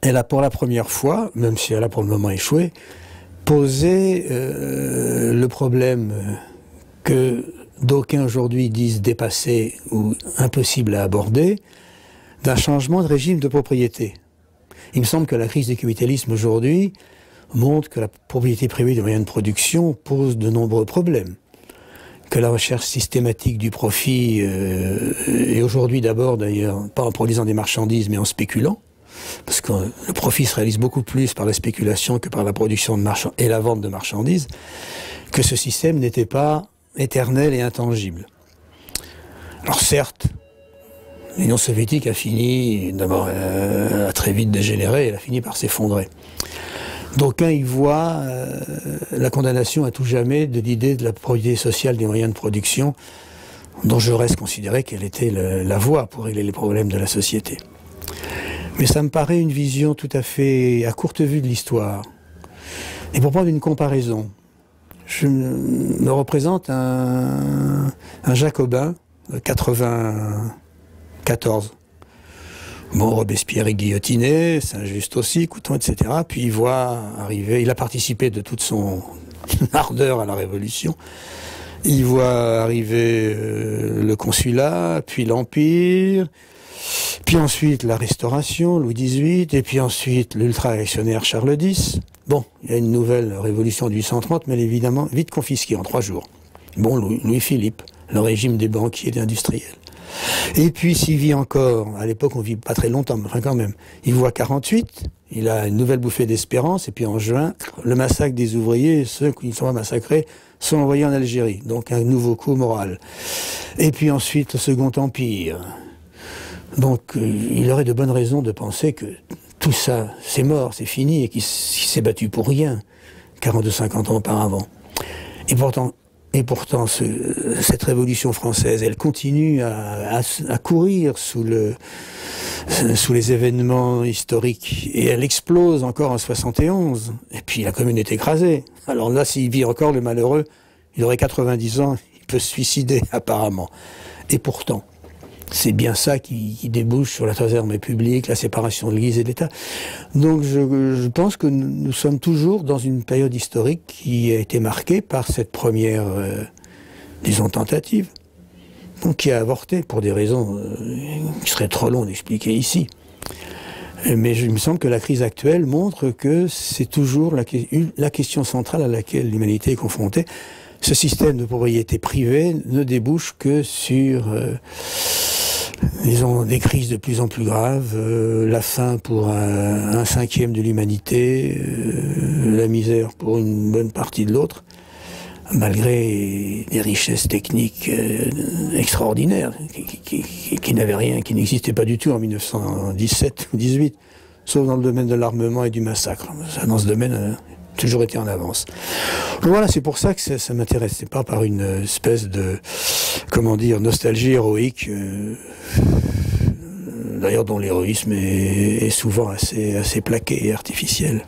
elle a pour la première fois, même si elle a pour le moment échoué, posé le problème que d'aucuns aujourd'hui disent dépassé ou impossible à aborder, d'un changement de régime de propriété. Il me semble que la crise du capitalisme aujourd'hui montre que la propriété privée des moyens de production pose de nombreux problèmes, que la recherche systématique du profit est aujourd'hui d'abord d'ailleurs pas en produisant des marchandises mais en spéculant, parce que le profit se réalise beaucoup plus par la spéculation que par la production de marchandises et la vente de marchandises, que ce système n'était pas éternel et intangible. Alors certes, l'Union soviétique a fini, d'abord, a très vite dégénéré, elle a fini par s'effondrer. D'aucuns y voient la condamnation à tout jamais de l'idée de la propriété sociale des moyens de production, dont je reste considéré qu'elle était la voie pour régler les problèmes de la société. Mais ça me paraît une vision tout à fait à courte vue de l'histoire. Et pour prendre une comparaison, je me représente un jacobin de 94. Bon, Robespierre est guillotiné, Saint-Just aussi, Couthon, etc. Puis il voit arriver, il a participé de toute son ardeur à la Révolution. Il voit arriver le Consulat, puis l'Empire, puis ensuite la Restauration, Louis XVIII, et puis ensuite l'ultra-réactionnaire Charles X. Bon, il y a une nouvelle révolution de 1830, mais elle est évidemment vite confisquée en 3 jours. Bon, Louis-Philippe, le régime des banquiers et des industriels. Et puis s'il vit encore, à l'époque on vit pas très longtemps, mais enfin quand même, il voit 48, il a une nouvelle bouffée d'espérance, et puis en juin, le massacre des ouvriers, ceux qui ne sont pas massacrés, sont envoyés en Algérie, donc un nouveau coup moral. Et puis ensuite le Second Empire. Donc il aurait de bonnes raisons de penser que tout ça, c'est mort, c'est fini, et qu'il s'est battu pour rien, 40 ou 50 ans auparavant. Et pourtant, cette révolution française, elle continue à courir sous les événements historiques. Et elle explose encore en 71. Et puis la commune est écrasée. Alors là, s'il vit encore, le malheureux, il aurait 90 ans, il peut se suicider apparemment. Et pourtant, c'est bien ça qui débouche sur la Troisième République, la séparation de l'Église et de l'État. Donc je pense que nous sommes toujours dans une période historique qui a été marquée par cette première, disons, tentative, donc qui a avorté pour des raisons qui seraient trop longues d'expliquer ici. Mais il me semble que la crise actuelle montre que c'est toujours la question centrale à laquelle l'humanité est confrontée. Ce système de propriété privée ne débouche que sur disons, des crises de plus en plus graves, la faim pour un cinquième de l'humanité, la misère pour une bonne partie de l'autre, malgré des richesses techniques extraordinaires, qui n'avaient rien, qui n'existaient pas du tout en 1917 ou 18, sauf dans le domaine de l'armement et du massacre. Ça, dans ce domaine, toujours été en avance. Donc voilà, c'est pour ça que ça m'intéresse. C'est pas par une espèce de, comment dire, nostalgie héroïque, d'ailleurs dont l'héroïsme est souvent assez plaqué et artificiel.